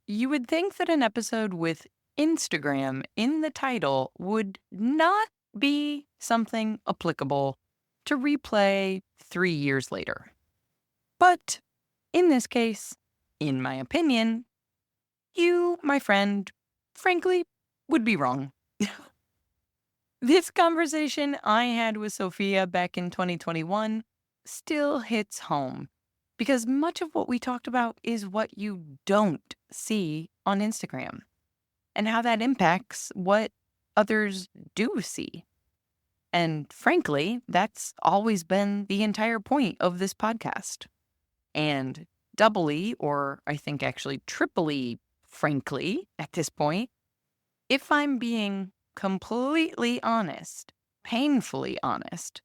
You would think that an episode with Instagram in the title would not be something applicable to replay 3 years later. But in this case, in my opinion, you, my friend, frankly, would be wrong. This conversation I had with Sophia back in 2021 still hits home because much of what we talked about is what you don't see on Instagram and how that impacts what others do see. And frankly, that's always been the entire point of this podcast. And doubly, or I think actually triply, frankly, at this point, if I'm being completely honest, painfully honest,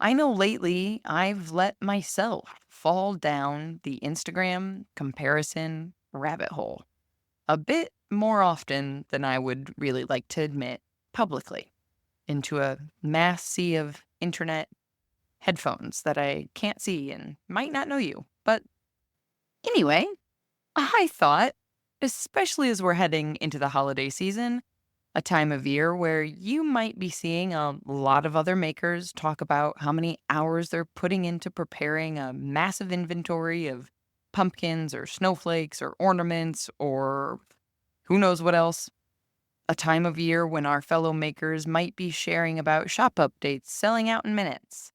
I know lately I've let myself fall down the Instagram comparison rabbit hole a bit more often than I would really like to admit publicly into a mass sea of internet headphones that I can't see and might not know you. But anyway, I thought, especially as we're heading into the holiday season, a time of year where you might be seeing a lot of other makers talk about how many hours they're putting into preparing a massive inventory of pumpkins or snowflakes or ornaments or who knows what else. A time of year when our fellow makers might be sharing about shop updates selling out in minutes.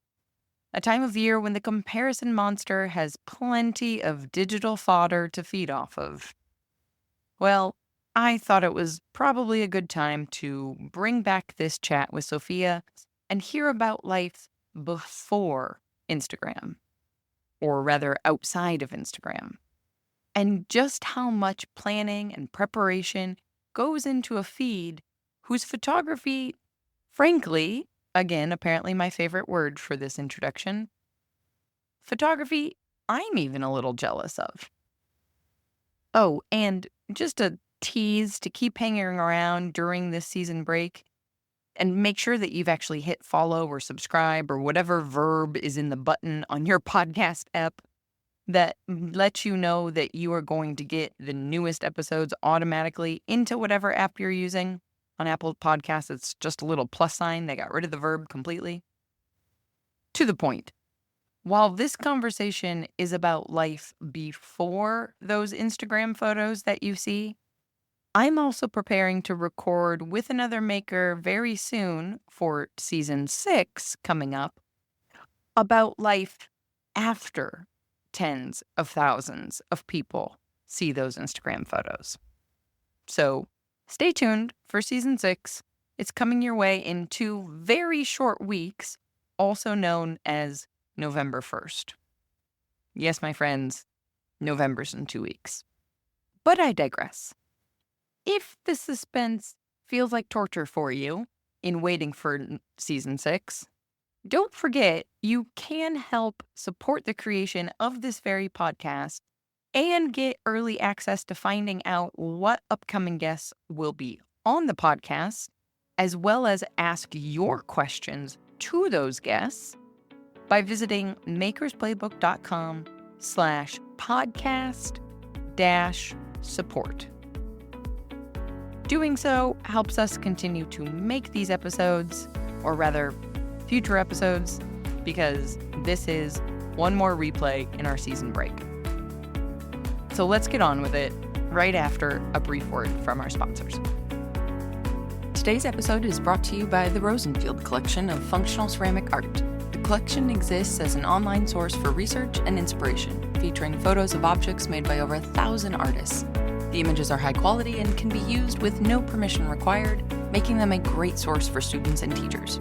A time of year when the comparison monster has plenty of digital fodder to feed off of. Well, I thought it was probably a good time to bring back this chat with Sophia and hear about life before Instagram, or rather outside of Instagram, and just how much planning and preparation goes into a feed whose photography, frankly, again, apparently my favorite word for this introduction, photography I'm even a little jealous of. Oh, and just a tease to keep hanging around during this season break and make sure that you've actually hit follow or subscribe or whatever verb is in the button on your podcast app that lets you know that you are going to get the newest episodes automatically into whatever app you're using. On Apple Podcasts, it's just a little plus sign. They got rid of the verb completely. To the point. While this conversation is about life before those Instagram photos that you see, I'm also preparing to record with another maker very soon for season 6 coming up about life after tens of thousands of people see those Instagram photos. So stay tuned for season 6. It's coming your way in 2 very short weeks, also known as November 1st. Yes, my friends, November's in 2 weeks. But I digress. If the suspense feels like torture for you in waiting for season 6, don't forget you can help support the creation of this very podcast and get early access to finding out what upcoming guests will be on the podcast, as well as ask your questions to those guests by visiting makersplaybook.com/podcast-support. Doing so helps us continue to make these episodes, or rather, future episodes, because this is one more replay in our season break. So let's get on with it right after a brief word from our sponsors. Today's episode is brought to you by the Rosenfield Collection of Functional Ceramic Art. The collection exists as an online source for research and inspiration, featuring photos of objects made by over 1,000 artists. The images are high quality and can be used with no permission required, making them a great source for students and teachers.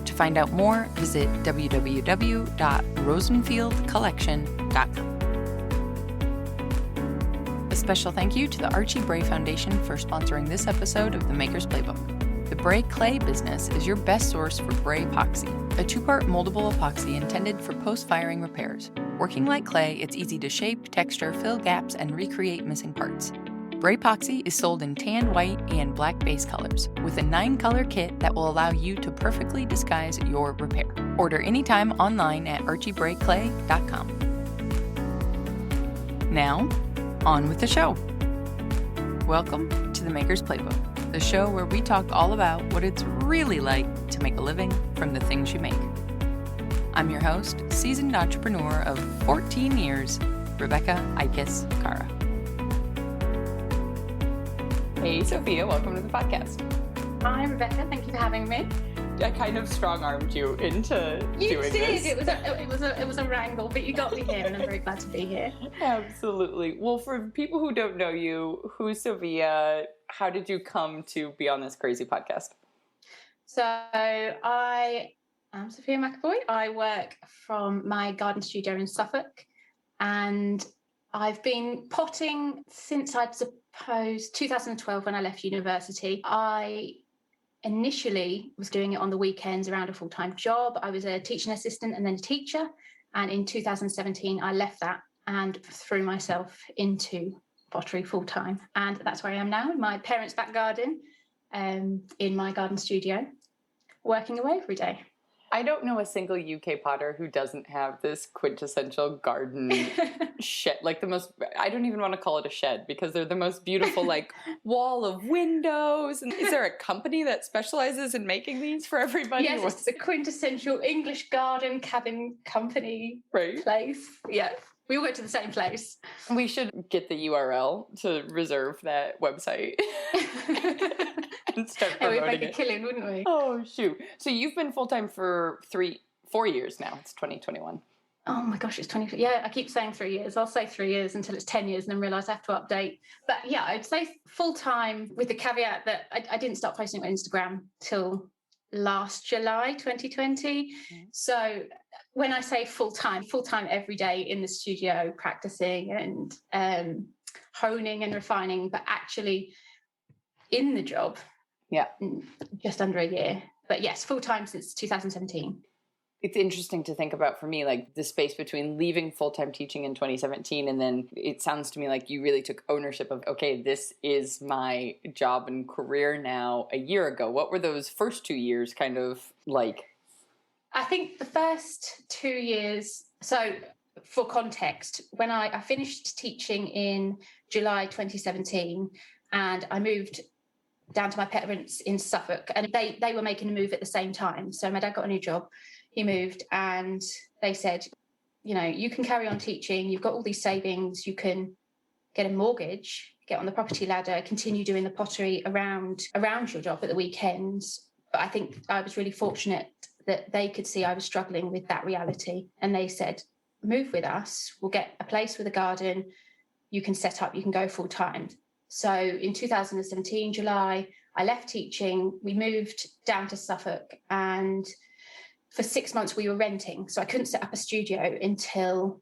To find out more, visit www.rosenfieldcollection.com. A special thank you to the Archie Bray Foundation for sponsoring this episode of the Maker's Playbook. The Bray Clay business is your best source for Bray Epoxy, a 2-part moldable epoxy intended for post-firing repairs. Working like clay, it's easy to shape, texture, fill gaps, and recreate missing parts. Bray Epoxy is sold in tan, white, and black base colors, with a 9-color kit that will allow you to perfectly disguise your repair. Order anytime online at archiebrayclay.com. Now, on with the show. Welcome to the Maker's Playbook, the show where we talk all about what it's really like to make a living from the things you make. I'm your host, seasoned entrepreneur of 14 years, Rebecca Ikes Cara. Hey, Sophia, welcome to the podcast. Hi, Rebecca. Thank you for having me. I kind of strong-armed you into doing this. You did. It was a wrangle, but you got me here, and I'm very glad to be here. Absolutely. Well, for people who don't know you, who's Sophia? How did you come to be on this crazy podcast? So I am Sophia McEvoy. I work from my garden studio in Suffolk, and I've been potting since, I'd suppose, 2012 when I left university. I initially was doing it on the weekends around a full-time job. I was a teaching assistant and then a teacher. And in 2017, I left that and threw myself into pottery full-time. And that's where I am now, in my parents' back garden, in my garden studio, working away every day. I don't know a single UK potter who doesn't have this quintessential garden shed, like the most, I don't even want to call it a shed because they're the most beautiful, like, wall of windows. And is there a company that specializes in making these for everybody? Yes, it's the quintessential English garden cabin company place. Yeah, we all went to the same place. We should get the URL to reserve that website. And start promoting we'd make a killing, wouldn't we? Oh, shoot. So you've been full-time for 4 years now. It's 2021. Oh my gosh, it's 20. Yeah, I keep saying 3 years. I'll say 3 years until it's 10 years and then realise I have to update. But yeah, I'd say full-time with the caveat that I didn't start posting on Instagram till last July 2020. Mm-hmm. So when I say full-time every day in the studio, practicing and honing and refining, but actually in the job. Yeah. Just under a year. But yes, full-time since 2017. It's interesting to think about for me, like the space between leaving full-time teaching in 2017 and then it sounds to me like you really took ownership of, okay, this is my job and career now a year ago. What were those first 2 years kind of like? I think the first 2 years, so for context, when I finished teaching in July 2017 and I moved down to my parents in Suffolk, and they were making a move at the same time. So my dad got a new job, he moved, and they said, you know, you can carry on teaching, you've got all these savings, you can get a mortgage, get on the property ladder, continue doing the pottery around your job at the weekends. But I think I was really fortunate that they could see I was struggling with that reality, and they said, move with us, we'll get a place with a garden, you can set up, you can go full time. So in 2017, July, I left teaching, we moved down to Suffolk, and for 6 months we were renting. So I couldn't set up a studio until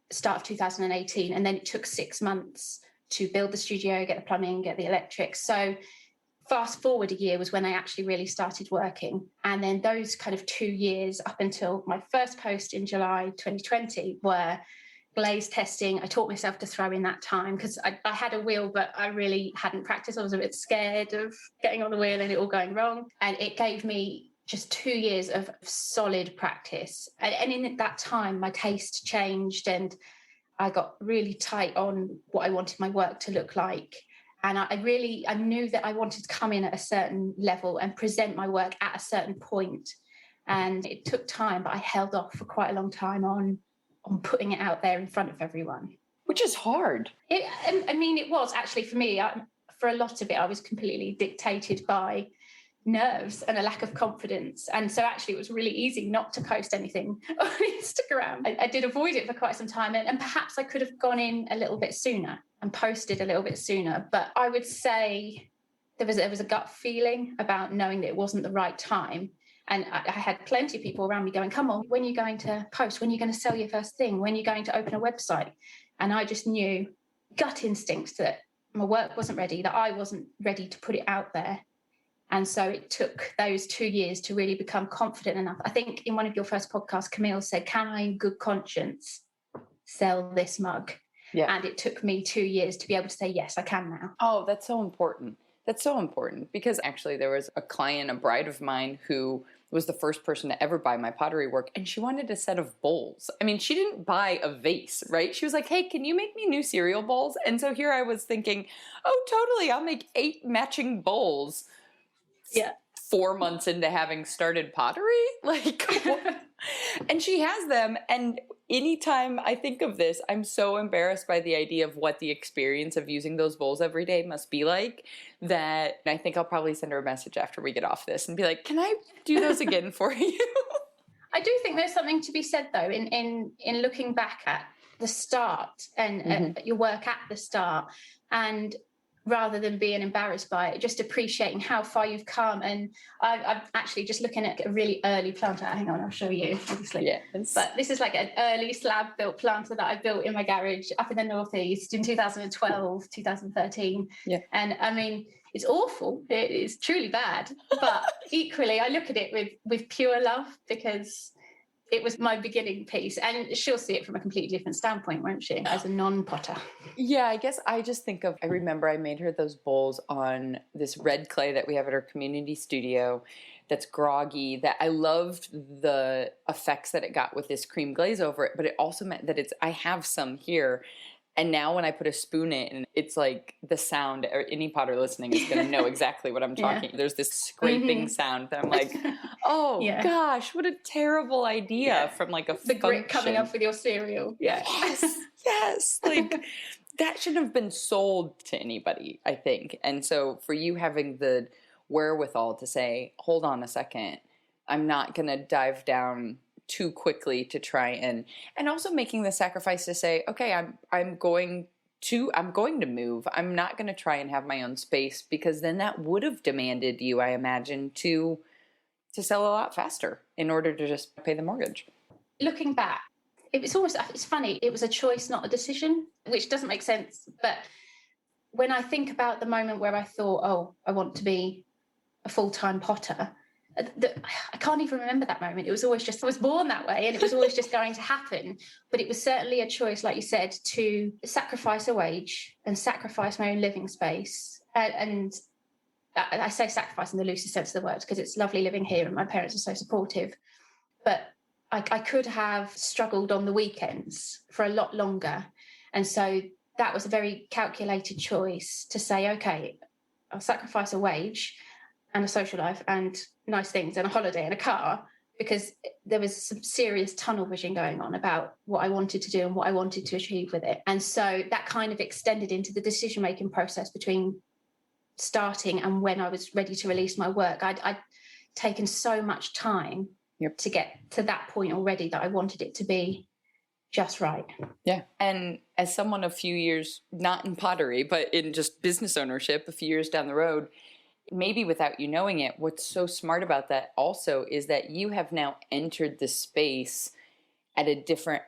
the start of 2018. And then it took 6 months to build the studio, get the plumbing, get the electrics. So fast forward a year was when I actually really started working. And then those kind of 2 years up until my first post in July 2020 were glaze testing. I taught myself to throw in that time because I had a wheel, but I really hadn't practiced. I was a bit scared of getting on the wheel and it all going wrong. And it gave me just 2 years of solid practice. And in that time, my taste changed and I got really tight on what I wanted my work to look like. And I knew that I wanted to come in at a certain level and present my work at a certain point. And it took time, but I held off for quite a long time on putting it out there in front of everyone. Which is hard. It was actually for me, for a lot of it, I was completely dictated by nerves and a lack of confidence. And so actually it was really easy not to post anything on Instagram. I did avoid it for quite some time and perhaps I could have gone in a little bit sooner and posted a little bit sooner. But I would say there was a gut feeling about knowing that it wasn't the right time. And I had plenty of people around me going, come on, when are you going to post? When are you going to sell your first thing? When are you going to open a website? And I just knew, gut instinct, that my work wasn't ready, that I wasn't ready to put it out there. And so it took those 2 years to really become confident enough. I think in one of your first podcasts, Camille said, can I in good conscience sell this mug? Yeah. And it took me 2 years to be able to say, yes, I can now. Oh, that's so important. That's so important because actually there was a client, a bride of mine who was the first person to ever buy my pottery work, and she wanted a set of bowls. I mean, she didn't buy a vase, right? She was like, hey, can you make me new cereal bowls? And so here I was thinking, oh, totally, I'll make 8 matching bowls. Yeah. 4 months into having started pottery. Like, and she has them. And anytime I think of this, I'm so embarrassed by the idea of what the experience of using those bowls every day must be like, that I think I'll probably send her a message after we get off this and be like, can I do those again for you? I do think there's something to be said, though, in looking back at the start and your work at the start, and rather than being embarrassed by it, just appreciating how far you've come. And I'm actually just looking at a really early planter. Hang on, I'll show you, obviously. Yeah, but this is like an early slab-built planter that I built in my garage up in the Northeast in 2012, 2013. Yeah. And I mean, it's awful. It is truly bad. But equally, I look at it with pure love, because it was my beginning piece, and she'll see it from a completely different standpoint, won't she, as a non-potter? Yeah, I guess I just think of, I remember I made her those bowls on this red clay that we have at our community studio that's groggy, that I loved the effects that it got with this cream glaze over it, but it also meant that I have some here. And now when I put a spoon in, it's like the sound, or any potter listening is going to know exactly what I'm talking. Yeah. There's this scraping sound that I'm like, oh gosh, what a terrible idea from like a the grit coming up with your cereal. Yeah. Yes. Like that shouldn't have been sold to anybody, I think. And so for you having the wherewithal to say, hold on a second, I'm not going to dive down too quickly to try and also making the sacrifice to say, okay, I'm going to move. I'm not going to try and have my own space, because then that would have demanded you, I imagine, to sell a lot faster in order to just pay the mortgage. Looking back, it's funny. It was a choice, not a decision, which doesn't make sense. But when I think about the moment where I thought, oh, I want to be a full-time potter, I can't even remember that moment. It was always just, I was born that way, and it was always just going to happen. But it was certainly a choice, like you said, to sacrifice a wage and sacrifice my own living space. And I say sacrifice in the loosest sense of the word, because it's lovely living here and my parents are so supportive. But I could have struggled on the weekends for a lot longer. And so that was a very calculated choice to say, okay, I'll sacrifice a wage and a social life and nice things and a holiday and a car, because there was some serious tunnel vision going on about what I wanted to do and what I wanted to achieve with it. And so that kind of extended into the decision-making process between starting and when I was ready to release my work. I'd taken so much time to get to that point already that I wanted it to be just right. Yeah. And as someone a few years, not in pottery, but in just business ownership, a few years down the road, maybe without you knowing it, what's so smart about that also is that you have now entered the space at a different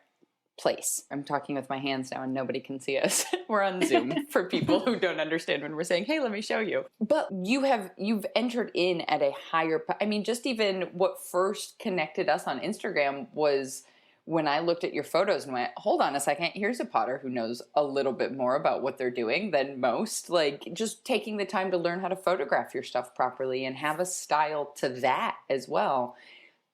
place. I'm talking with my hands now and nobody can see us. We're on Zoom for people who don't understand when we're saying, hey, let me show you. But you've entered in at a higher, I mean, just even what first connected us on Instagram was when I looked at your photos and went, hold on a second, here's a potter who knows a little bit more about what they're doing than most. Like, just taking the time to learn how to photograph your stuff properly and have a style to that as well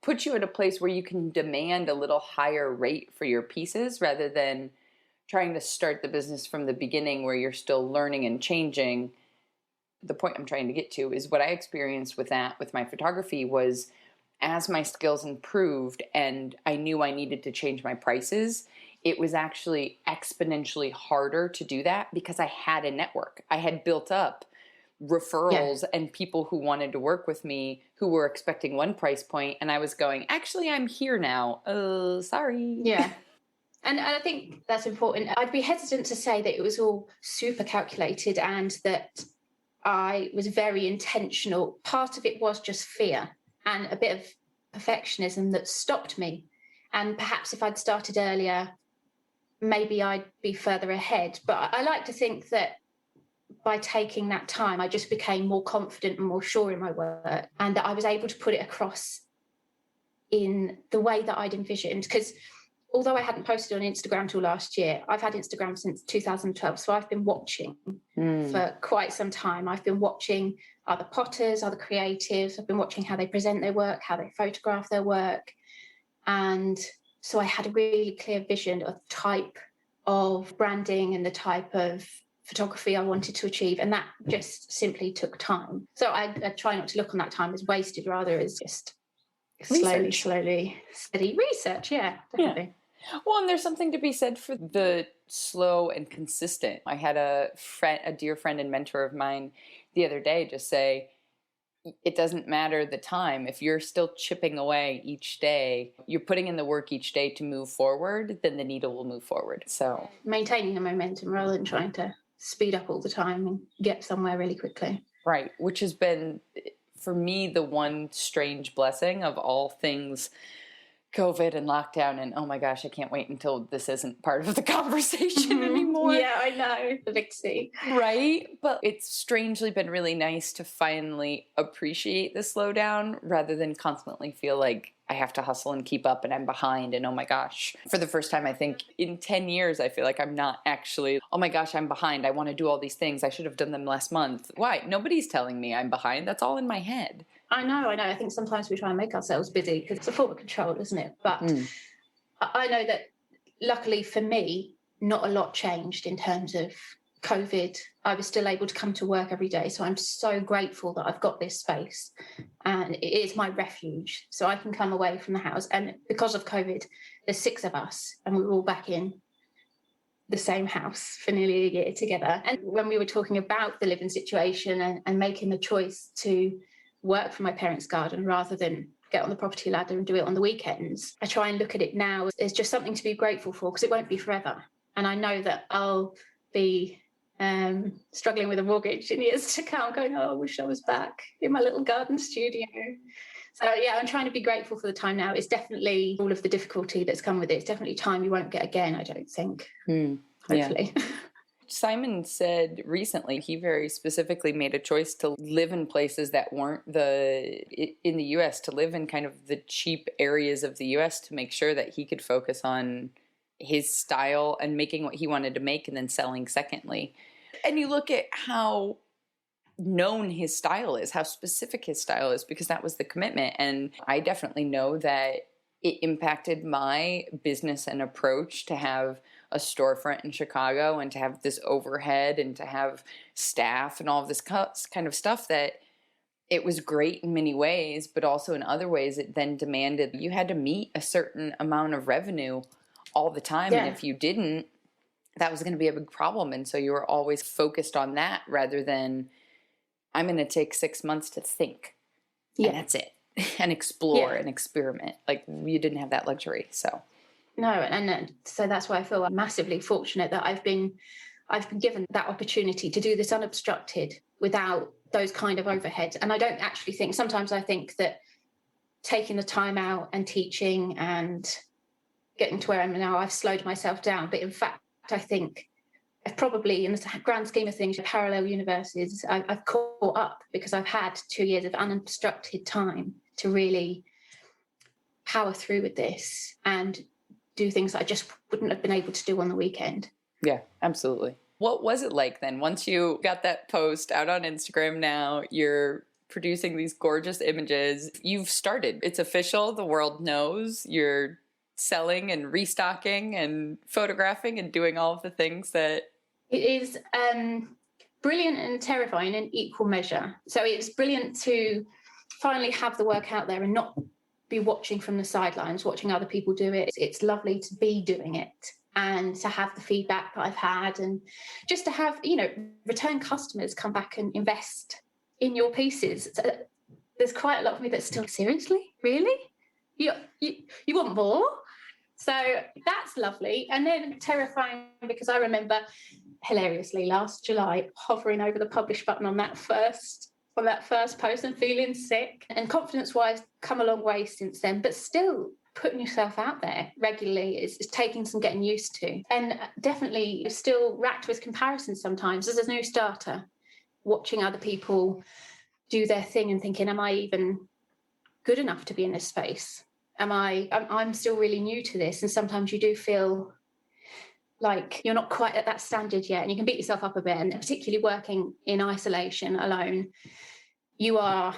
puts you at a place where you can demand a little higher rate for your pieces rather than trying to start the business from the beginning where you're still learning and changing. The point I'm trying to get to is what I experienced with that, with my photography, was as my skills improved and I knew I needed to change my prices, it was actually exponentially harder to do that because I had a network. I had built up referrals and people who wanted to work with me who were expecting one price point, and I was going, actually, I'm here now. Oh, sorry. Yeah. And I think that's important. I'd be hesitant to say that it was all super calculated and that I was very intentional. Part of it was just fear and a bit of perfectionism that stopped me. And perhaps if I'd started earlier, maybe I'd be further ahead. But I like to think that by taking that time, I just became more confident and more sure in my work, and that I was able to put it across in the way that I'd envisioned. Because although I hadn't posted on Instagram till last year, I've had Instagram since 2012. So I've been watching for quite some time. I've been watching other potters, other creatives. I've been watching how they present their work, how they photograph their work. And so I had a really clear vision of the type of branding and the type of photography I wanted to achieve. And that just simply took time. So I try not to look on that time as wasted, rather as just slowly, steady research. Yeah, definitely. Yeah. Well, and there's something to be said for the slow and consistent. I had a dear friend and mentor of mine the other day just say, it doesn't matter the time. If you're still chipping away each day, you're putting in the work each day to move forward, then the needle will move forward. So maintaining the momentum rather than trying to speed up all the time and get somewhere really quickly. Right, which has been, for me, the one strange blessing of all things COVID and lockdown, and oh my gosh, I can't wait until this isn't part of the conversation anymore. Yeah, I know, the big C. Right? But it's strangely been really nice to finally appreciate the slowdown rather than constantly feel like I have to hustle and keep up and I'm behind and oh my gosh. For the first time, I think in 10 years, I feel like I'm not actually, oh my gosh, I'm behind. I want to do all these things. I should have done them last month. Why? Nobody's telling me I'm behind. That's all in my head. I know. I think sometimes we try and make ourselves busy because it's a form of control, isn't it? But I know that luckily for me, not a lot changed in terms of COVID. I was still able to come to work every day. So I'm so grateful that I've got this space and it is my refuge. So I can come away from the house. And because of COVID, there's 6 of us and we were all back in the same house for nearly a year together. And when we were talking about the living situation and making the choice to work from my parents' garden rather than get on the property ladder and do it on the weekends, I try and look at it now as just something to be grateful for because it won't be forever. And I know that I'll be struggling with a mortgage in years to come, going, oh, I wish I was back in my little garden studio. So yeah, I'm trying to be grateful for the time now. It's definitely all of the difficulty that's come with it. It's definitely time you won't get again, I don't think. Hopefully. Yeah. Simon said recently he very specifically made a choice to live in places that weren't in the U.S., to live in kind of the cheap areas of the U.S. to make sure that he could focus on his style and making what he wanted to make and then selling secondly. And you look at how known his style is, how specific his style is, because that was the commitment. And I definitely know that it impacted my business and approach to have a storefront in Chicago and to have this overhead and to have staff and all of this kind of stuff, that it was great in many ways, but also in other ways it then demanded you had to meet a certain amount of revenue all the time. Yeah. And if you didn't, that was going to be a big problem. And so you were always focused on that rather than I'm going to take 6 months to think. Yeah. And that's it. And explore and experiment. Like you didn't have that luxury. So no, and so that's why I feel massively fortunate that I've been given that opportunity to do this unobstructed without those kind of overheads. And I don't actually think, sometimes I think that taking the time out and teaching and getting to where I am now, I've slowed myself down. But in fact, I think I've probably, in the grand scheme of things, parallel universes, I've caught up because I've had 2 years of unobstructed time to really power through with this and do things that I just wouldn't have been able to do on the weekend. Yeah, absolutely. What was it like then? Once you got that post out on Instagram now, you're producing these gorgeous images. You've started. It's official. The world knows. You're selling and restocking and photographing and doing all of the things that... It is brilliant and terrifying in equal measure. So it's brilliant to finally have the work out there and not be watching from the sidelines, watching other people do it. It's lovely to be doing it and to have the feedback that I've had and just to have, return customers come back and invest in your pieces. So there's quite a lot of me that's still, seriously? Really? You want more? So that's lovely. And then terrifying because I remember hilariously last July hovering over the publish button on that first post and feeling sick. And confidence-wise, come a long way since then, but still putting yourself out there regularly is taking some getting used to. And definitely still racked with comparisons sometimes as a new starter, watching other people do their thing and thinking, am I even good enough to be in this space? I'm still really new to this, and sometimes you do feel like you're not quite at that standard yet, and you can beat yourself up a bit. And particularly working in isolation alone, you are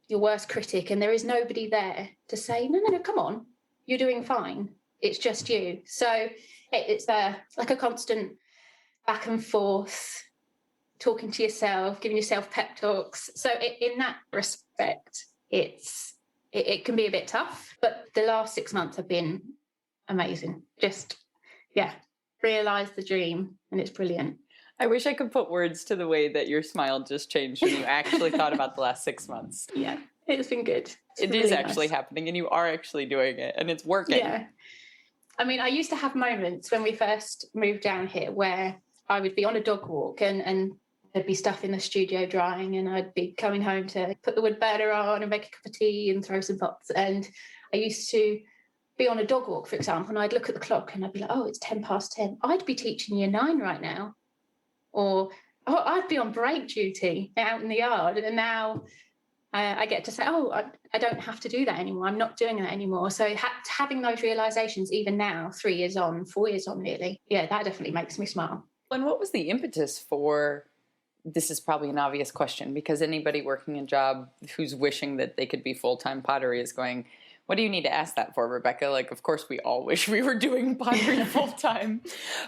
your worst critic, and there is nobody there to say, no, come on, you're doing fine. It's just you. So it's like a constant back and forth, talking to yourself, giving yourself pep talks. So in that respect, it can be a bit tough, but the last 6 months have been amazing. Just, yeah, realise the dream, and it's brilliant. I wish I could put words to the way that your smile just changed when you actually thought about the last 6 months. Yeah, it's been good. It really is actually happening, and you are actually doing it, and it's working. Yeah. I mean, I used to have moments when we first moved down here where I would be on a dog walk and there'd be stuff in the studio drying, and I'd be coming home to put the wood burner on and make a cup of tea and throw some pots. And I used to be on a dog walk, for example, and I'd look at the clock and I'd be like, oh, it's 10:10. I'd be teaching year 9 right now. Or I'd be on break duty out in the yard. And now I get to say, oh, I don't have to do that anymore. I'm not doing that anymore. So having those realizations, even now, 3 years on, 4 years on, really, yeah, that definitely makes me smile. And what was the impetus for, this is probably an obvious question, because anybody working a job who's wishing that they could be full-time pottery is going, what do you need to ask that for, Rebecca? Like, of course, we all wish we were doing pottery full-time.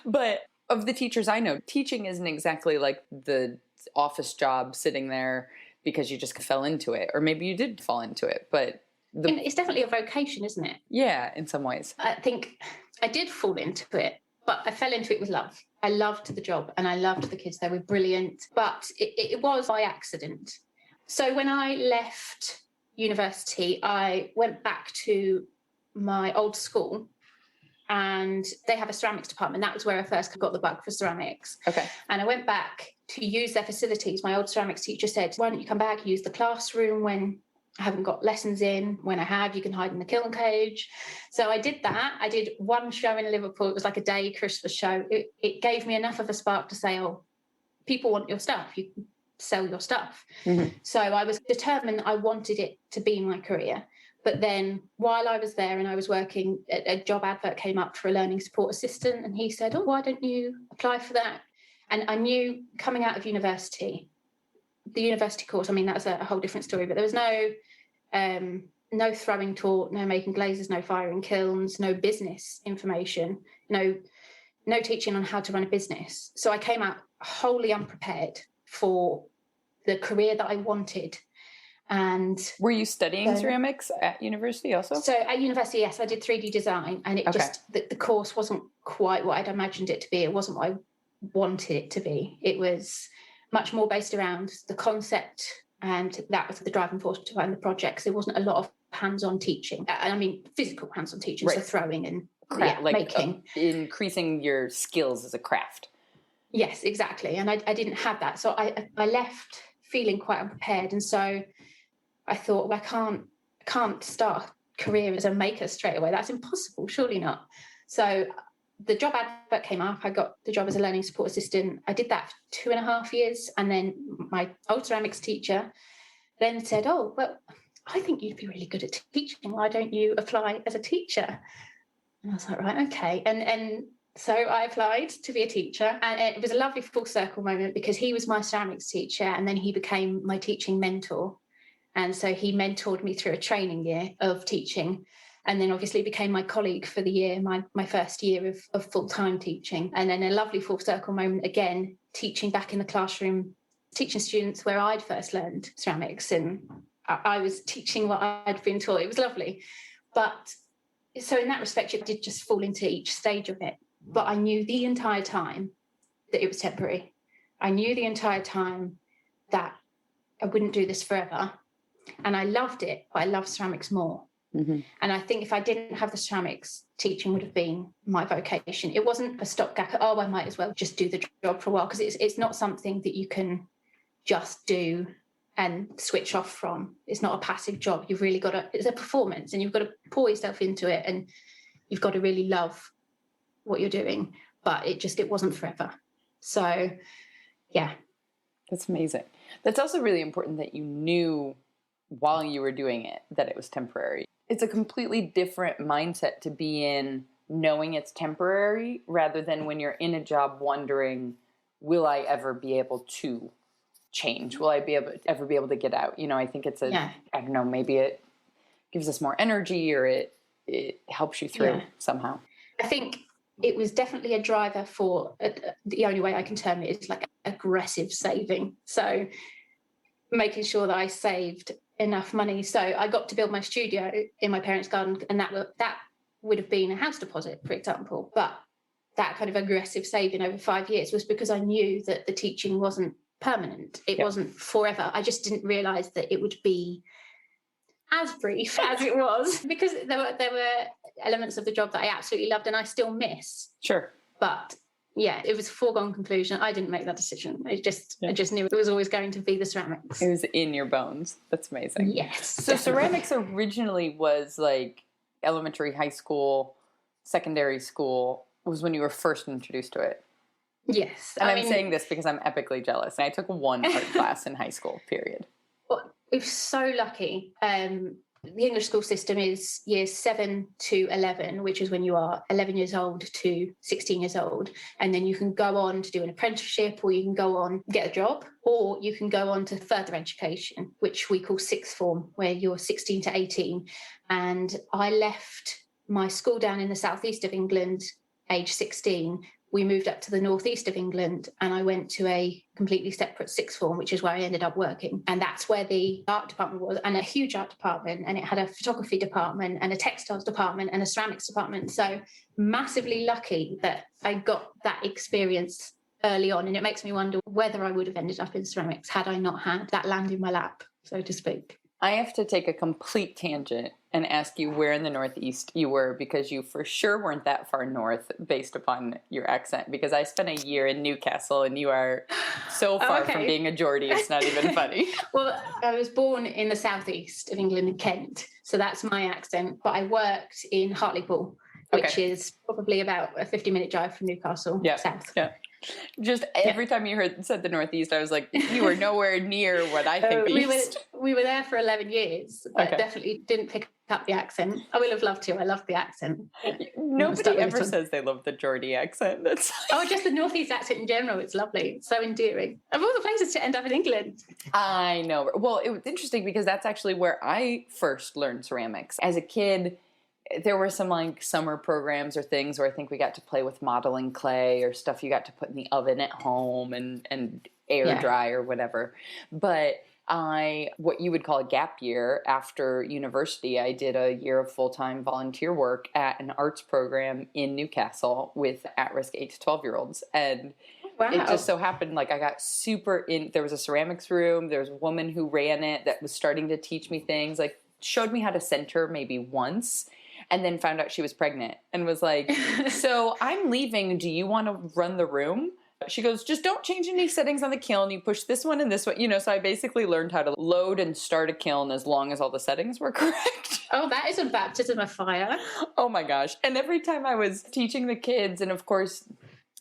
But of the teachers I know, teaching isn't exactly like the office job sitting there because you just fell into it. Or maybe you did fall into it, but it's definitely a vocation, isn't it? Yeah, in some ways. I think I did fall into it, but I fell into it with love. I loved the job and I loved the kids. They were brilliant, but it was by accident. So when I left university, I went back to my old school, and they have a ceramics department. That was where I first got the bug for ceramics. Okay. And I went back to use their facilities. My old ceramics teacher said, why don't you come back, use the classroom when I haven't got lessons in. When I have, you can hide in the kiln cage. So I did that. I did one show in Liverpool. It was like a day Christmas show. It gave me enough of a spark to say, oh, people want your stuff. You can sell your stuff. Mm-hmm. So I was determined that I wanted it to be my career. But then while I was there and I was working, a job advert came up for a learning support assistant, and he said, oh, why don't you apply for that? And I knew coming out of university, the university course, I mean, that's a whole different story, but there was no throwing taught, no making glazes, no firing kilns, no business information, no teaching on how to run a business. So I came out wholly unprepared for the career that I wanted. And were you studying ceramics at university also? So at university, yes, I did 3D design, and it just the course wasn't quite what I'd imagined it to be. It wasn't what I wanted it to be. It was much more based around the concept, and that was the driving force behind the projects. There wasn't a lot of hands-on teaching. I mean, physical hands-on teaching, right. So throwing and making. Increasing your skills as a craft. Yes, exactly. And I didn't have that. So I left feeling quite unprepared. And so I thought, well, I can't start a career as a maker straight away. That's impossible, surely not. So the job advert came up. I got the job as a learning support assistant. I did that for 2.5 years. And then my old ceramics teacher then said, oh, well, I think you'd be really good at teaching. Why don't you apply as a teacher? And I was like, right, okay. And so I applied to be a teacher. And it was a lovely full circle moment, because he was my ceramics teacher and then he became my teaching mentor. And so he mentored me through a training year of teaching, and then obviously became my colleague for the year, my first year of full-time teaching. And then a lovely full circle moment again, teaching back in the classroom, teaching students where I'd first learned ceramics, and I was teaching what I'd been taught. It was lovely. But so in that respect, it did just fall into each stage of it. But I knew the entire time that it was temporary. I knew the entire time that I wouldn't do this forever. And I loved it, but I loved ceramics more. Mm-hmm. And I think if I didn't have the ceramics, teaching would have been my vocation. It wasn't a stopgap. Oh, I might as well just do the job for a while, because it's not something that you can just do and switch off from. It's not a passive job. You've really got to, it's a performance, and you've got to pour yourself into it, and you've got to really love what you're doing. But it wasn't forever. So, yeah. That's amazing. That's also really important that you knew while you were doing it that it was temporary. it's a completely different mindset to be in, knowing it's temporary, rather than when you're in a job wondering, will I ever be able to change? Will I ever be able to get out? I think it's I don't know, maybe it gives us more energy, or it helps you through somehow. I think it was definitely a driver for, the only way I can term it is like aggressive saving. So making sure that I saved enough money. So I got to build my studio in my parents' garden, and that would have been a house deposit, for example. But that kind of aggressive saving over 5 years was because I knew that the teaching wasn't permanent. It wasn't forever. I just didn't realise that it would be as brief as it was, because there were elements of the job that I absolutely loved and I still miss. Sure. But yeah, it was a foregone conclusion. I didn't make that decision. I just knew it was always going to be the ceramics. It was in your bones. That's amazing. Yes. So ceramics originally was like elementary, high school, secondary school was when you were first introduced to it. Yes. And I'm saying this because I'm epically jealous. And I took one art class in high school, period. Well, we're so lucky. The English school system is years 7 to 11, which is when you are 11 years old to 16 years old. And then you can go on to do an apprenticeship, or you can go on, get a job, or you can go on to further education, which we call sixth form, where you're 16 to 18. And I left my school down in the southeast of England, age 16. We moved up to the northeast of England, and I went to a completely separate sixth form, which is where I ended up working. And that's where the art department was, and a huge art department. And it had a photography department and a textiles department and a ceramics department. So massively lucky that I got that experience early on. And it makes me wonder whether I would have ended up in ceramics had I not had that land in my lap, so to speak. I have to take a complete tangent and ask you where in the Northeast you were, because you for sure weren't that far north based upon your accent, because I spent a year in Newcastle and you are so far from being a Geordie, it's not even funny. Well, I was born in the southeast of England, in Kent, so that's my accent, but I worked in Hartlepool, which is probably about a 50-minute drive from Newcastle south. Yeah. Just every time you said the Northeast, I was like, you are nowhere near what I think east. We were there for 11 years, but definitely didn't pick up the accent. I will have loved to. I love the accent. Nobody ever says they love the Geordie accent. Just the Northeast accent in general. It's lovely. It's so endearing. Of all the places to end up in England. I know. Well, it was interesting because that's actually where I first learned ceramics. As a kid, there were some like summer programs or things where I think we got to play with modeling clay or stuff you got to put in the oven at home and air dry or whatever. But what you would call a gap year after university, I did a year of full-time volunteer work at an arts program in Newcastle with at-risk 8 to 12-year-olds. And it just so happened, like, I got super in. There was a ceramics room. There was a woman who ran it that was starting to teach me things, like showed me how to center maybe once, and then found out she was pregnant and was like, so I'm leaving. Do you want to run the room? She goes, just don't change any settings on the kiln. You push this one and this one. So I basically learned how to load and start a kiln as long as all the settings were correct. Oh, that is a baptism of fire. Oh my gosh. And every time I was teaching the kids, and of course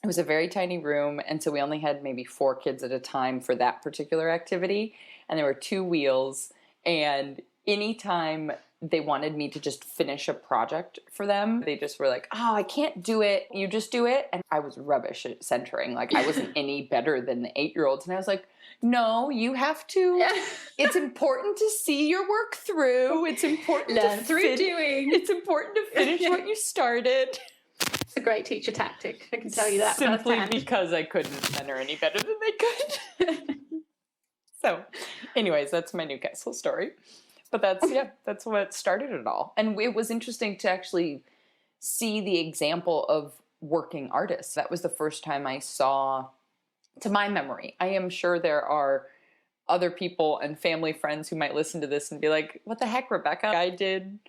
it was a very tiny room, and so we only had maybe 4 kids at a time for that particular activity. And there were 2 wheels, and anytime they wanted me to just finish a project for them, they just were like, oh, I can't do it. You just do it. And I was rubbish at centering. Like, I wasn't any better than the 8-year-olds. And I was like, no, you have to. It's important to see your work through. It's important to doing. It's important to finish what you started. It's a great teacher tactic. I can tell you that. Simply because I couldn't center any better than they could. So, anyways, that's my Newcastle story. But that's what started it all. And it was interesting to actually see the example of working artists. That was the first time I saw, to my memory. I am sure there are other people and family friends who might listen to this and be like, what the heck, Rebecca? I did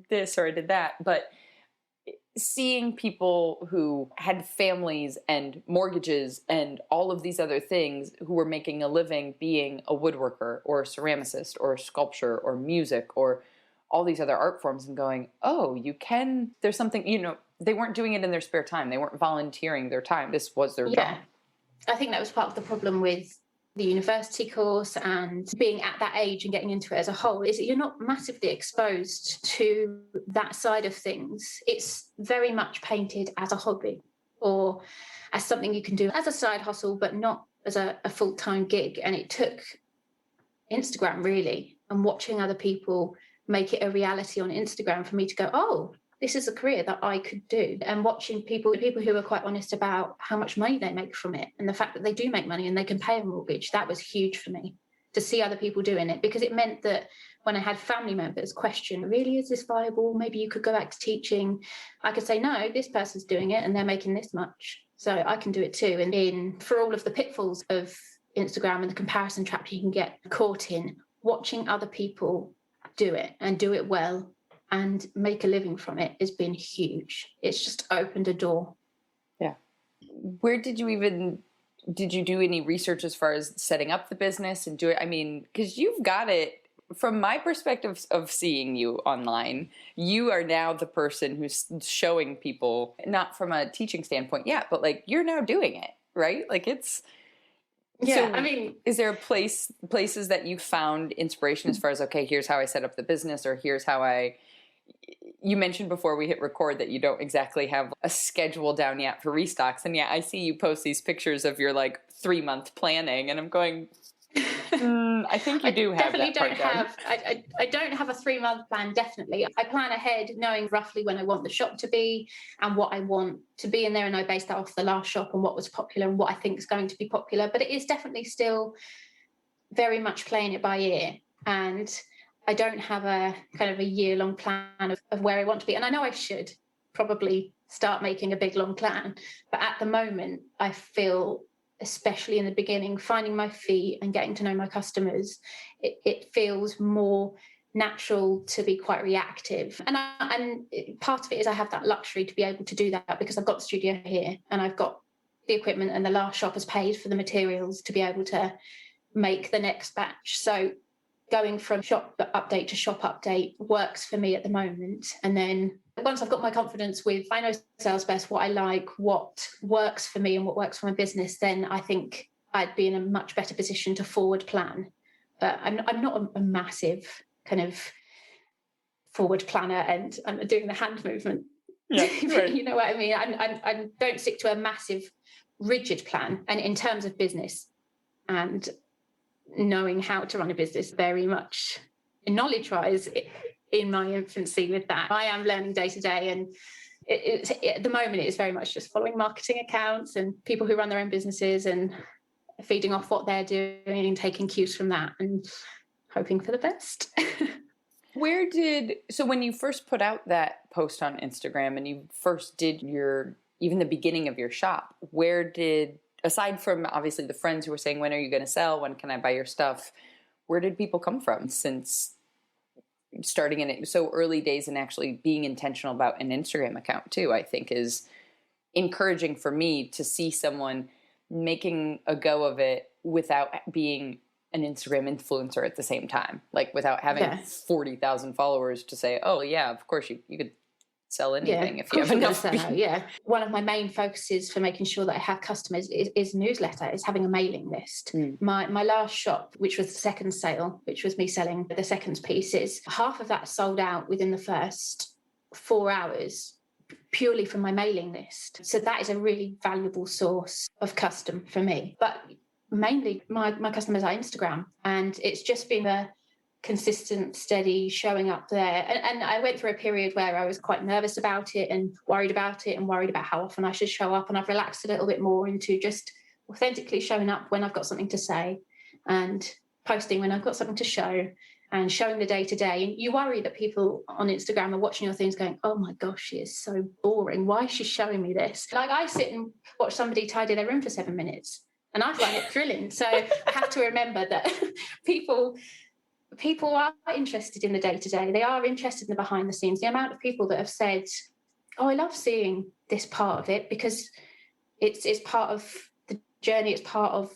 this or I did that. But seeing people who had families and mortgages and all of these other things, who were making a living being a woodworker or a ceramicist or a sculpture or music or all these other art forms, and going, oh, you can, there's something, they weren't doing it in their spare time. They weren't volunteering their time. This was their job. I think that was part of the problem with the university course and being at that age and getting into it as a whole, is that you're not massively exposed to that side of things. It's very much painted as a hobby or as something you can do as a side hustle, but not as a full-time gig. And it took Instagram really, and watching other people make it a reality on Instagram for me to go, oh, this is a career that I could do. And watching people who are quite honest about how much money they make from it and the fact that they do make money and they can pay a mortgage, that was huge for me to see other people doing it, because it meant that when I had family members question, really, is this viable? Maybe you could go back to teaching. I could say, no, this person's doing it and they're making this much, so I can do it too. And for all of the pitfalls of Instagram and the comparison trap you can get caught in, watching other people do it and do it well and make a living from it has been huge. It's just opened a door. Yeah. Where did you do any research as far as setting up the business and do it? I mean, because you've got it, from my perspective of seeing you online, you are now the person who's showing people, not from a teaching standpoint yet, but like you're now doing it, right? Like it's, yeah, so, I mean, is there places that you found inspiration as far as, okay, here's how I set up the business, or here's how you mentioned before we hit record that you don't exactly have a schedule down yet for restocks. And yeah, I see you post these pictures of your like 3-month planning and I'm going, I think you do have that part down. I don't have a 3-month plan, definitely. I plan ahead knowing roughly when I want the shop to be and what I want to be in there. And I base that off the last shop and what was popular and what I think is going to be popular. But it is definitely still very much playing it by ear. And I don't have a kind of a year-long plan of where I want to be. And I know I should probably start making a big, long plan. But at the moment, I feel, especially in the beginning, finding my feet and getting to know my customers, it feels more natural to be quite reactive. And part of it is I have that luxury to be able to do that because I've got the studio here and I've got the equipment, and the last shop has paid for the materials to be able to make the next batch. So going from shop update to shop update works for me at the moment. And then once I've got my confidence with, I know sales best, what I like, what works for me and what works for my business, then I think I'd be in a much better position to forward plan. But I'm not a massive kind of forward planner, and I'm doing the hand movement. Yeah, right. You know what I mean? I don't stick to a massive rigid plan. And in terms of business and knowing how to run a business, very much knowledge-wise in my infancy with that. I am learning day to day, and at the moment it's very much just following marketing accounts and people who run their own businesses and feeding off what they're doing and taking cues from that and hoping for the best. So when you first put out that post on Instagram and you first did even the beginning of your shop, aside from obviously the friends who were saying, when are you going to sell? When can I buy your stuff? Where did people come from since starting in it so early days and actually being intentional about an Instagram account too, I think is encouraging for me to see someone making a go of it without being an Instagram influencer at the same time, like without having 40,000 followers to say, oh yeah, of course you could sell anything if you have enough. Yeah. One of my main focuses for making sure that I have customers is newsletter, is having a mailing list. My last shop, which was the second sale, which was me selling the second pieces, half of that sold out within the first 4 hours purely from my mailing list. So that is a really valuable source of custom for me. But mainly my customers are Instagram, and it's just been a consistent, steady showing up there. And I went through a period where I was quite nervous about it and worried about how often I should show up. And I've relaxed a little bit more into just authentically showing up when I've got something to say and posting when I've got something to show and showing the day to day. And you worry that people on Instagram are watching your things going, oh my gosh, she is so boring. Why is she showing me this? Like, I sit and watch somebody tidy their room for 7 minutes and I find it thrilling. So I have to remember that people are interested in the day-to-day. They are interested in the behind the scenes. The amount of people that have said, oh, I love seeing this part of it because it's part of the journey. It's part of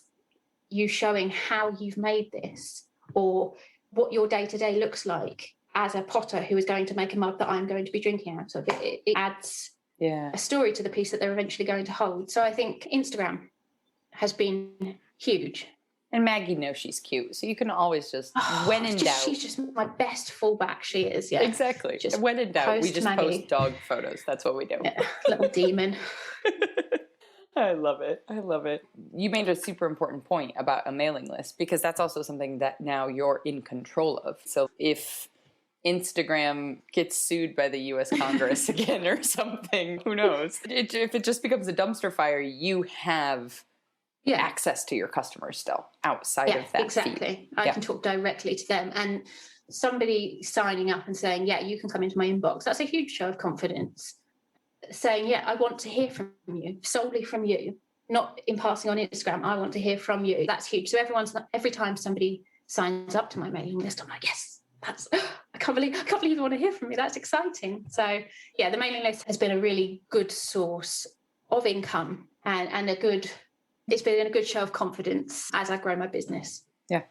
you showing how you've made this or what your day-to-day looks like as a potter who is going to make a mug that I'm going to be drinking out of. It adds a story to the piece that they're eventually going to hold. So I think Instagram has been huge. And Maggie knows she's cute, so you can always just, Oh, when in doubt. she's just my best fallback. She is, yeah. Exactly. Just when in doubt, we just Maggie. post dog photos. That's what we do. Yeah, little demon. I love it. I love it. You made a super important point about a mailing list, because that's also something that now you're in control of. So if Instagram gets sued by the US Congress again or something, who knows? If it just becomes a dumpster fire, you have access to your customers still outside of that exactly. feed. I can talk directly to them. And somebody signing up and saying, yeah, you can come into my inbox, that's a huge show of confidence. Saying, yeah, I want to hear from you, solely from you, not in passing on Instagram. I want to hear from you. That's huge. So every time somebody signs up to my mailing list, I'm like, yes, I can't believe you want to hear from me. That's exciting. So yeah, the mailing list has been a really good source of income and it's been a good show of confidence as I grow my business. Yeah,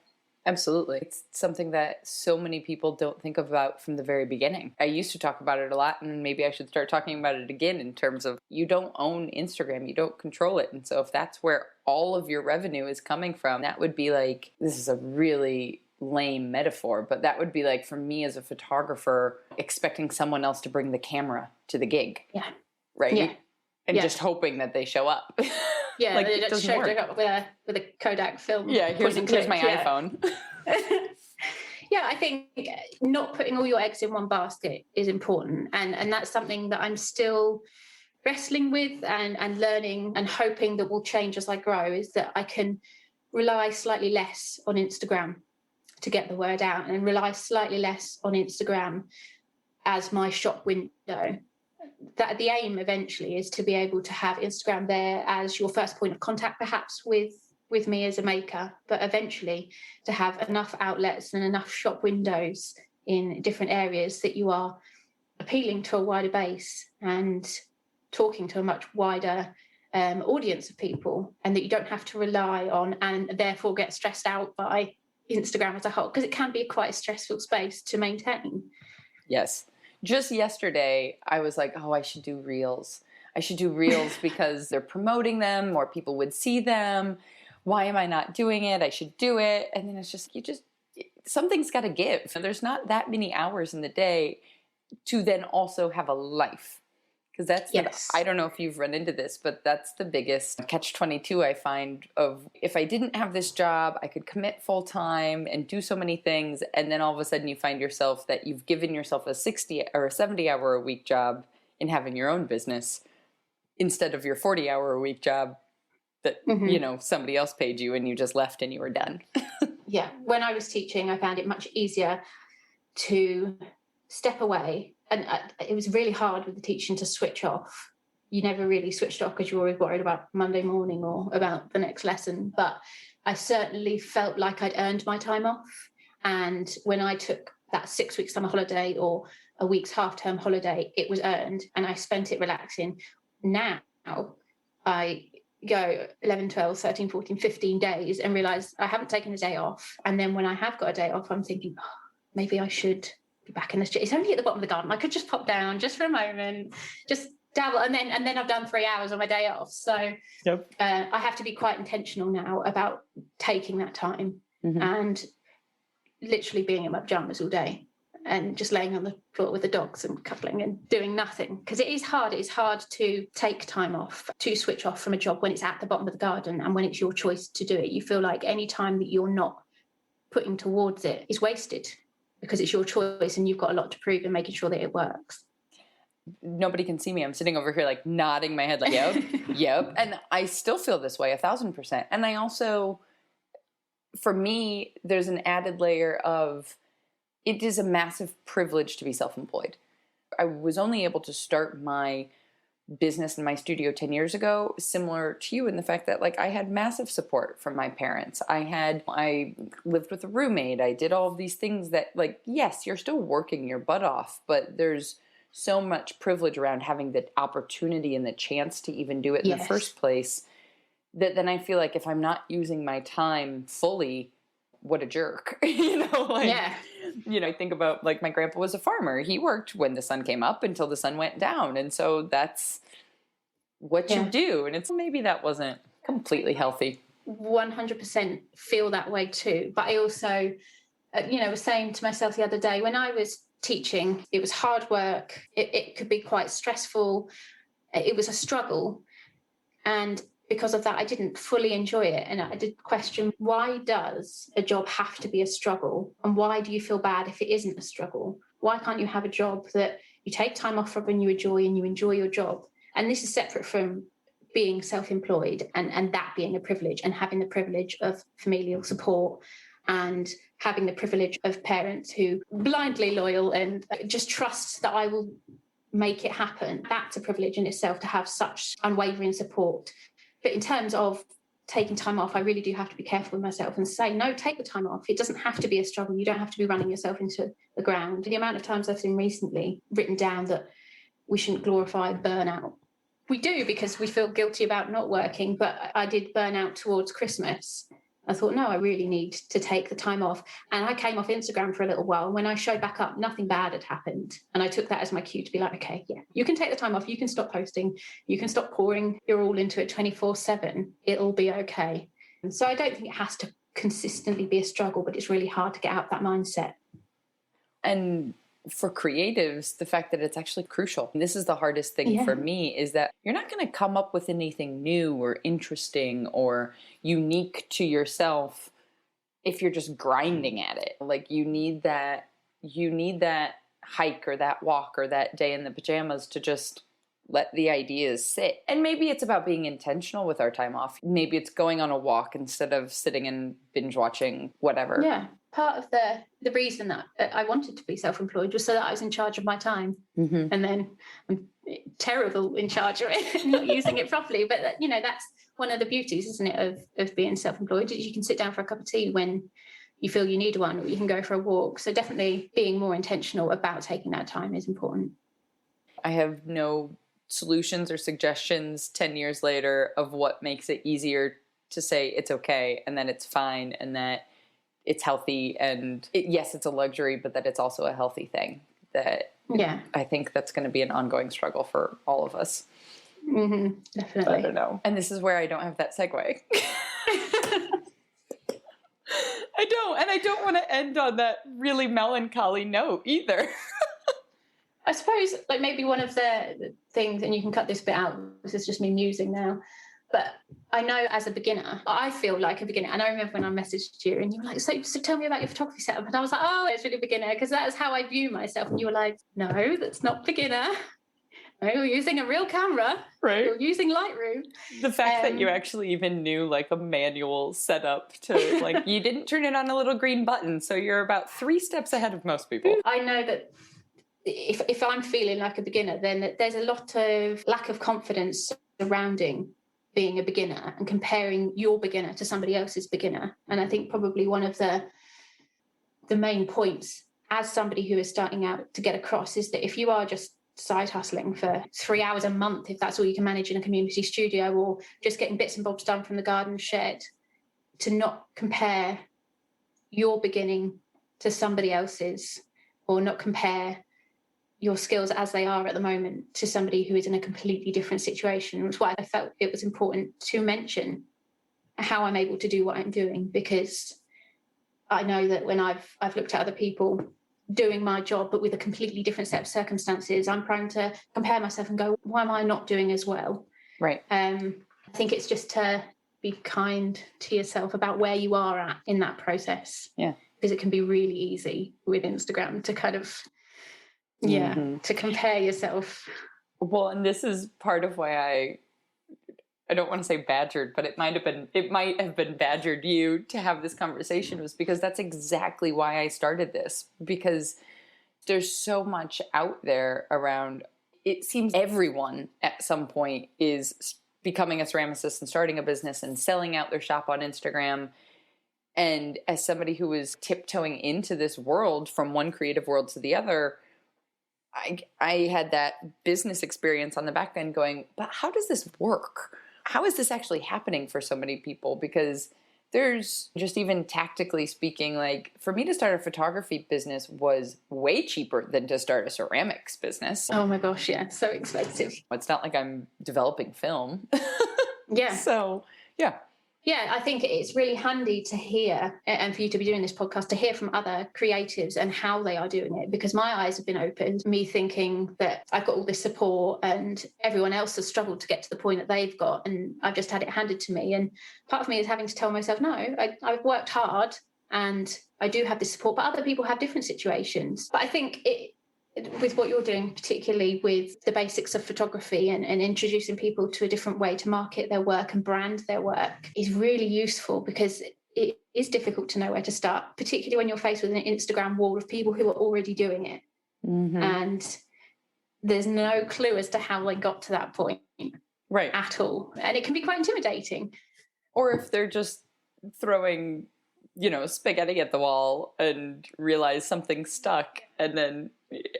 absolutely. It's something that so many people don't think about from the very beginning. I used to talk about it a lot, and maybe I should start talking about it again in terms of you don't own Instagram, you don't control it. And so if that's where all of your revenue is coming from, that would be like, this is a really lame metaphor, but that would be like, for me as a photographer, expecting someone else to bring the camera to the gig. Yeah. Right? Yeah. And just hoping that they show up. Yeah, like, they it just doesn't work. Up with a Kodak film. Yeah, here's my iPhone. Yeah, I think not putting all your eggs in one basket is important. And that's something that I'm still wrestling with and learning and hoping that will change as I grow, is that I can rely slightly less on Instagram to get the word out and rely slightly less on Instagram as my shop window. That the aim eventually is to be able to have Instagram there as your first point of contact, perhaps with me as a maker, but eventually to have enough outlets and enough shop windows in different areas that you are appealing to a wider base and talking to a much wider audience of people, and that you don't have to rely on and therefore get stressed out by Instagram as a whole, because it can be quite a stressful space to maintain. Yes. Just yesterday, I was like, oh, I should do Reels. I should do Reels because they're promoting them, more people would see them. Why am I not doing it? I should do it. And then it's just, something's got to give. There's not that many hours in the day to then also have a life. Because that's, I don't know if you've run into this, but that's the biggest catch-22 I find of, if I didn't have this job, I could commit full-time and do so many things, and then all of a sudden you find yourself that you've given yourself a 60 or a 70-hour-a-week job in having your own business instead of your 40-hour-a-week job that, somebody else paid you and you just left and you were done. Yeah. When I was teaching, I found it much easier to step away. And it was really hard with the teaching to switch off. You never really switched off because you were always worried about Monday morning or about the next lesson. But I certainly felt like I'd earned my time off. And when I took that 6 weeks summer holiday or a week's half-term holiday, it was earned and I spent it relaxing. Now I go 11, 12, 13, 14, 15 days and realise I haven't taken a day off. And then when I have got a day off, I'm thinking, maybe I should be back in this. It's only at the bottom of the garden. I could just pop down just for a moment, just dabble, and then I've done 3 hours on my day off. So I have to be quite intentional now about taking that time and literally being in my pajamas all day and just laying on the floor with the dogs and cuddling and doing nothing, because it is hard. It is hard to take time off, to switch off from a job when it's at the bottom of the garden and when it's your choice to do it. You feel like any time that you're not putting towards it is wasted, because it's your choice and you've got a lot to prove in making sure that it works. Nobody can see me. I'm sitting over here like nodding my head like, yep. And I still feel this way 1,000%. And I also, for me, there's an added layer of, it is a massive privilege to be self-employed. I was only able to start my business in my studio 10 years ago, similar to you in the fact that like I had massive support from my parents. I lived with a roommate. I did all of these things that, like, yes, you're still working your butt off, but there's so much privilege around having the opportunity and the chance to even do it in the first place, that then I feel like if I'm not using my time fully, what a jerk. I think about, like, my grandpa was a farmer. He worked when the sun came up until the sun went down. And so that's what you do. And it's maybe that wasn't completely healthy. 100% feel that way too. But I also, was saying to myself the other day, when I was teaching, it was hard work. It could be quite stressful. It was a struggle. And because of that, I didn't fully enjoy it. And I did question, why does a job have to be a struggle? And why do you feel bad if it isn't a struggle? Why can't you have a job that you take time off from and you enjoy your job? And this is separate from being self-employed and that being a privilege, and having the privilege of familial support and having the privilege of parents who blindly loyal and just trust that I will make it happen. That's a privilege in itself, to have such unwavering support. But in terms of taking time off, I really do have to be careful with myself and say, no, take the time off. It doesn't have to be a struggle. You don't have to be running yourself into the ground. The amount of times I've seen recently written down that we shouldn't glorify burnout. We do, because we feel guilty about not working, but I did burn out towards Christmas. I thought, no, I really need to take the time off. And I came off Instagram for a little while. When I showed back up, nothing bad had happened. And I took that as my cue to be like, okay, yeah, you can take the time off. You can stop posting. You can stop pouring your all into it 24/7. It'll be okay. And so I don't think it has to consistently be a struggle, but it's really hard to get out that mindset. And for creatives, the fact that it's actually crucial. And this is the hardest thing for me, is that you're not going to come up with anything new or interesting or unique to yourself if you're just grinding at it. Like you need that hike or that walk or that day in the pajamas to just let the ideas sit. And maybe it's about being intentional with our time off. Maybe it's going on a walk instead of sitting and binge watching whatever. Yeah. Part of the reason that I wanted to be self-employed was so that I was in charge of my time. Mm-hmm. And then I'm terrible in charge of it and not using it properly. But, that's one of the beauties, isn't it, of being self-employed. You can sit down for a cup of tea when you feel you need one, or you can go for a walk. So definitely being more intentional about taking that time is important. I have no solutions or suggestions 10 years later of what makes it easier to say it's okay and that it's fine and that it's healthy and yes, it's a luxury, but that it's also a healthy thing. That I think that's going to be an ongoing struggle for all of us. Mm-hmm, definitely. I don't know. And this is where I don't have that segue. I don't want to end on that really melancholy note either. I suppose maybe one of the things, and you can cut this bit out, this is just me musing now, but I know as a beginner, I feel like a beginner. And I remember when I messaged you and you were like, so tell me about your photography setup. And I was like, oh, it's really beginner, because that is how I view myself. And you were like, no, that's not beginner. No, you're using a real camera. Right. You're using Lightroom. The fact that you actually even knew a manual setup to you didn't turn it on a little green button. So you're about 3 steps ahead of most people. I know that if I'm feeling like a beginner, then there's a lot of lack of confidence surrounding being a beginner and comparing your beginner to somebody else's beginner. And I think probably one of the main points as somebody who is starting out to get across is that if you are just side hustling for 3 hours a month, if that's all you can manage in a community studio, or just getting bits and bobs done from the garden shed, to not compare your beginning to somebody else's, or not compare your skills as they are at the moment to somebody who is in a completely different situation. That's why I felt it was important to mention how I'm able to do what I'm doing, because I know that when I've looked at other people doing my job but with a completely different set of circumstances, I'm prone to compare myself and go, why am I not doing as well? Right. I think it's just to be kind to yourself about where you are at in that process. Yeah. Because it can be really easy with Instagram to kind of to compare yourself. Well, and this is part of why I don't want to say badgered, but it might have been badgered you to have this conversation, was because that's exactly why I started this, because there's so much out there around. It seems everyone at some point is becoming a ceramicist and starting a business and selling out their shop on Instagram. And as somebody who is tiptoeing into this world from one creative world to the other, I had that business experience on the back end going, but how does this work? How is this actually happening for so many people? Because there's just, even tactically speaking, for me to start a photography business was way cheaper than to start a ceramics business. Oh my gosh, yeah, so expensive. It's not like I'm developing film. Yeah. So, yeah. Yeah, I think it's really handy to hear, and for you to be doing this podcast, to hear from other creatives and how they are doing it, because my eyes have been opened, me thinking that I've got all this support and everyone else has struggled to get to the point that they've got, and I've just had it handed to me. And part of me is having to tell myself, no, I've worked hard and I do have this support, but other people have different situations. But I think with what you're doing, particularly with the basics of photography and introducing people to a different way to market their work and brand their work, is really useful, because it is difficult to know where to start, particularly when you're faced with an Instagram wall of people who are already doing it. Mm-hmm. And there's no clue as to how they got to that point, right, at all. And it can be quite intimidating. Or if they're just throwing, spaghetti at the wall and realize something stuck, and then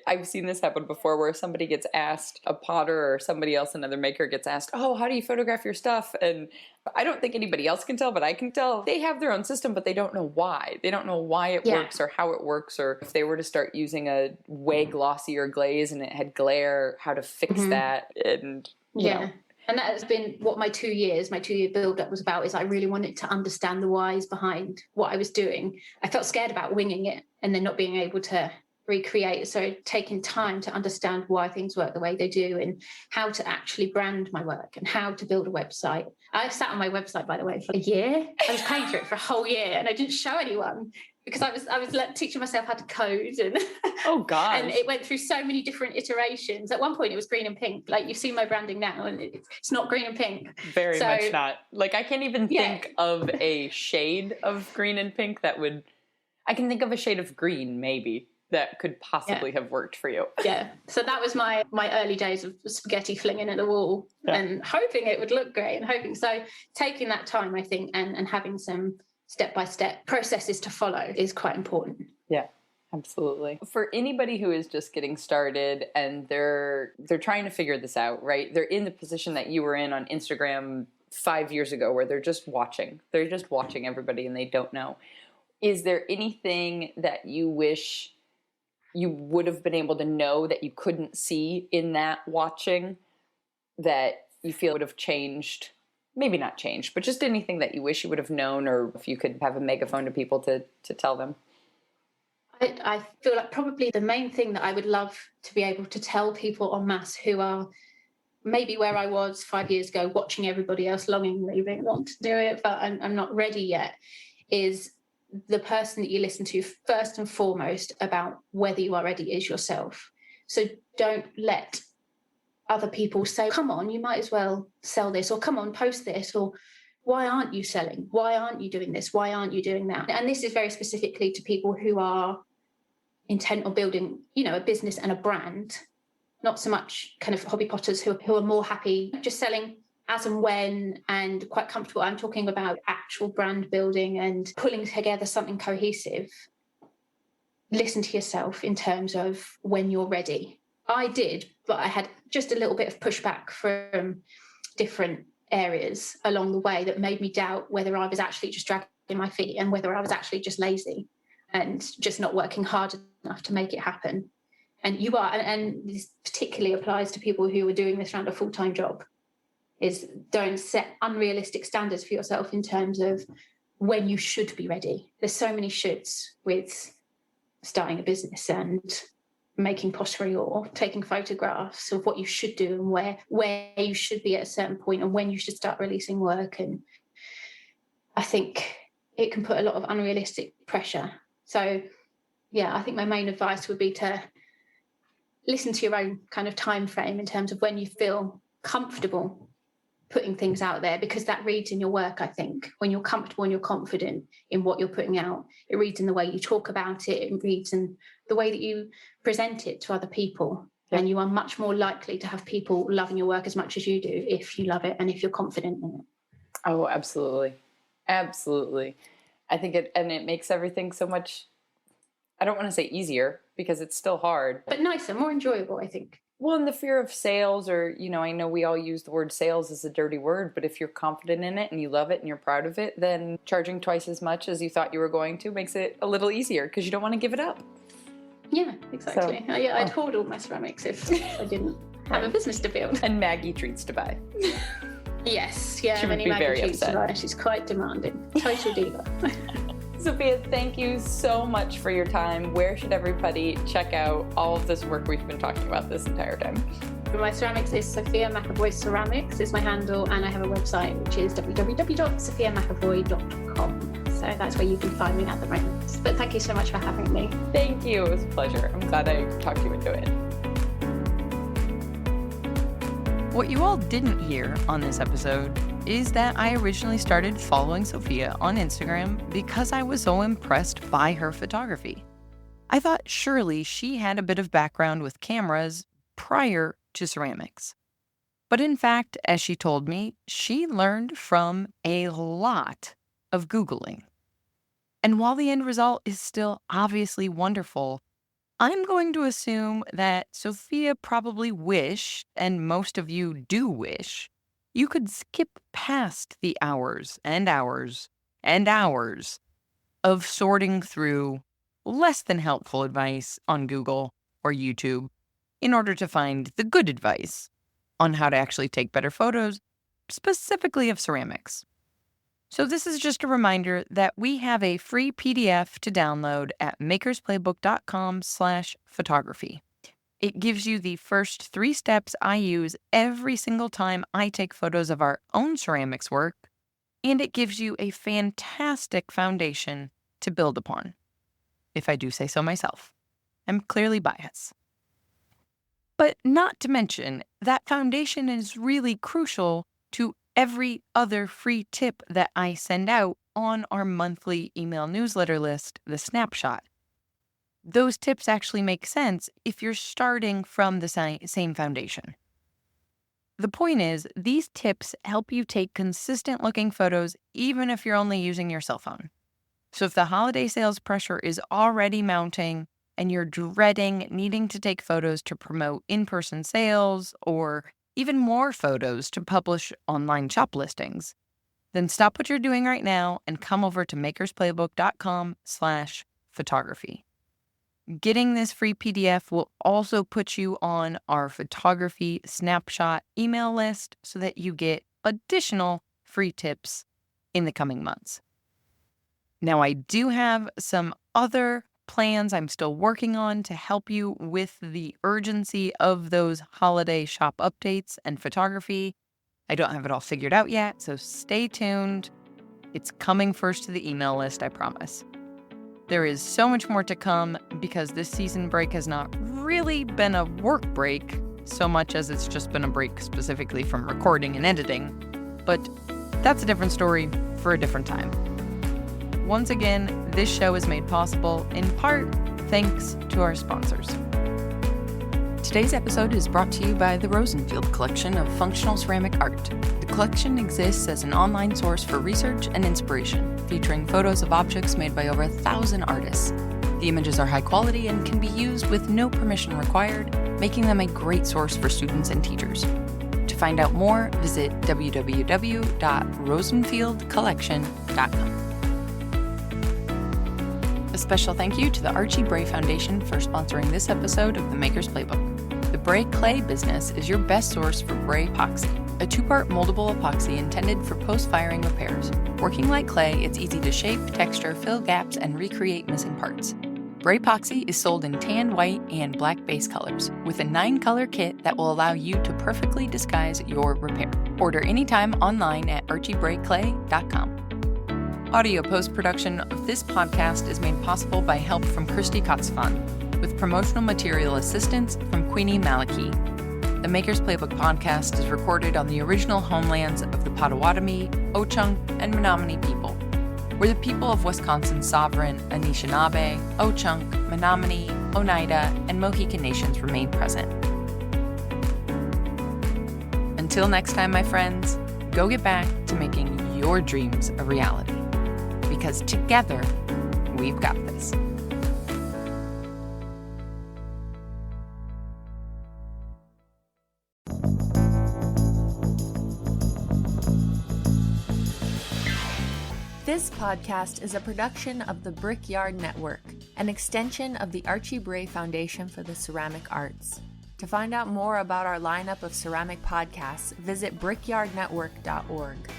I've seen this happen before, where somebody gets asked, a potter or somebody else, another maker gets asked, oh, how do you photograph your stuff? And I don't think anybody else can tell, but I can tell they have their own system, but they don't know why. They don't know why it works or how it works, or if they were to start using a way glossier glaze and it had glare, how to fix that. And, you know. And that has been what my 2 year build-up was about, is I really wanted to understand the whys behind what I was doing. I felt scared about winging it and then not being able to recreate. So taking time to understand why things work the way they do, and how to actually brand my work, and how to build a website. I sat on my website, by the way, for a year. I was paying for it for a whole year, and I didn't show anyone, because I was teaching myself how to code, and oh god, and it went through so many different iterations. At one point, it was green and pink. Like, you see my branding now, and it's not green and pink. Very much not. Like, I can't even think of a shade of green and pink that would. I can think of a shade of green, maybe, that could possibly have worked for you. Yeah. So that was my early days of spaghetti flinging at the wall and hoping it would look great, and hoping. So taking that time, I think, and having some step-by-step processes to follow is quite important. Yeah, absolutely. For anybody who is just getting started and they're trying to figure this out, right? They're in the position that you were in on Instagram 5 years ago, where they're just watching. They're just watching everybody and they don't know. Is there anything that you wish you would have been able to know that you couldn't see in that watching, that you feel would have changed? Maybe not changed, but just anything that you wish you would have known, or if you could have a megaphone to people to tell them. I feel like probably the main thing that I would love to be able to tell people en masse who are maybe where I was 5 years ago, watching everybody else longingly being want to do it, but I'm not ready yet, is the person that you listen to first and foremost about whether you are ready is yourself. So don't let other people say, come on, you might as well sell this, or come on, post this, or why aren't you selling? Why aren't you doing this? Why aren't you doing that? And this is very specifically to people who are intent on building, a business and a brand, not so much kind of hobby potters who are more happy just selling as and when and quite comfortable. I'm talking about actual brand building and pulling together something cohesive. Listen to yourself in terms of when you're ready. I did, but I had just a little bit of pushback from different areas along the way that made me doubt whether I was actually just dragging my feet, and whether I was actually just lazy and just not working hard enough to make it happen. And you are, and this particularly applies to people who are doing this around a full-time job, is don't set unrealistic standards for yourself in terms of when you should be ready. There's so many shoulds with starting a business and making pottery or taking photographs of what you should do and where you should be at a certain point and when you should start releasing work. And I think it can put a lot of unrealistic pressure. So, I think my main advice would be to listen to your own kind of time frame in terms of when you feel comfortable putting things out there, because that reads in your work. I think when you're comfortable and you're confident in what you're putting out, it reads in the way you talk about it, it reads in the way that you present it to other people. And you are much more likely to have people loving your work as much as you do if you love it and if you're confident in it. Oh, absolutely. Absolutely. I think it makes everything so much, I don't want to say easier, because it's still hard, but nicer, more enjoyable, I think. Well, and the fear of sales, or, I know we all use the word sales as a dirty word, but if you're confident in it and you love it and you're proud of it, then charging twice as much as you thought you were going to makes it a little easier, because you don't want to give it up. Yeah, exactly. So, I'd hoard all my ceramics if I didn't have a business to build. And Maggie treats to buy. Yes, yeah, She would many be very magnitudes upset. tonight. She's quite demanding. Total diva. Sophia, thank you so much for your time. Where should everybody check out all of this work we've been talking about this entire time? My ceramics is Sophia McEvoy Ceramics is my handle, and I have a website which is www.sophiamcavoy.com. So that's where you can find me at the moment. But thank you so much for having me. Thank you. It was a pleasure. I'm glad I talked you into it. What you all didn't hear on this episode is that I originally started following Sophia on Instagram because I was so impressed by her photography. I thought surely she had a bit of background with cameras prior to ceramics. But in fact, as she told me, she learned from a lot of Googling. And while the end result is still obviously wonderful, I'm going to assume that Sophia probably wished, and most of you do wish, you could skip past the hours and hours and hours of sorting through less than helpful advice on Google or YouTube in order to find the good advice on how to actually take better photos, specifically of ceramics. So this is just a reminder that we have a free PDF to download at makersplaybook.com/photography. It gives you the first 3 steps I use every single time I take photos of our own ceramics work, and it gives you a fantastic foundation to build upon. If I do say so myself. I'm clearly biased. But not to mention, that foundation is really crucial to every other free tip that I send out on our monthly email newsletter list, the Snapshot. Those tips actually make sense if you're starting from the same foundation. The point is, these tips help you take consistent looking photos even if you're only using your cell phone. So if the holiday sales pressure is already mounting and you're dreading needing to take photos to promote in-person sales or even more photos to publish online shop listings, then stop what you're doing right now and come over to makersplaybook.com/photography. Getting this free PDF will also put you on our photography snapshot email list so that you get additional free tips in the coming months. Now, I do have some other plans I'm still working on to help you with the urgency of those holiday shop updates and photography. I don't have it all figured out yet, so stay tuned. It's coming first to the email list, I promise. There is so much more to come because this season break has not really been a work break so much as it's just been a break specifically from recording and editing. But that's a different story for a different time. Once again, this show is made possible in part thanks to our sponsors. Today's episode is brought to you by the Rosenfield Collection of Functional Ceramic Art. The collection exists as an online source for research and inspiration, featuring photos of objects made by over 1,000 artists. The images are high quality and can be used with no permission required, making them a great source for students and teachers. To find out more, visit www.rosenfieldcollection.com. A special thank you to the Archie Bray Foundation for sponsoring this episode of the Maker's Playbook. The Bray Clay business is your best source for Bray epoxy, a 2-part moldable epoxy intended for post-firing repairs. Working like clay, it's easy to shape, texture, fill gaps, and recreate missing parts. Bray epoxy is sold in tan, white, and black base colors, with a 9-color kit that will allow you to perfectly disguise your repair. Order anytime online at archiebrayclay.com. Audio post-production of this podcast is made possible by help from Christy Kotzfan, with promotional material assistance from Queenie Maliki. The Maker's Playbook podcast is recorded on the original homelands of the Potawatomi, Ho-Chunk, and Menominee people, where the people of Wisconsin's sovereign Anishinaabe, Ho-Chunk, Menominee, Oneida, and Mohican nations remain present. Until next time, my friends, go get back to making your dreams a reality. Because together, we've got this. This podcast is a production of the Brickyard Network, an extension of the Archie Bray Foundation for the Ceramic Arts. To find out more about our lineup of ceramic podcasts, visit brickyardnetwork.org.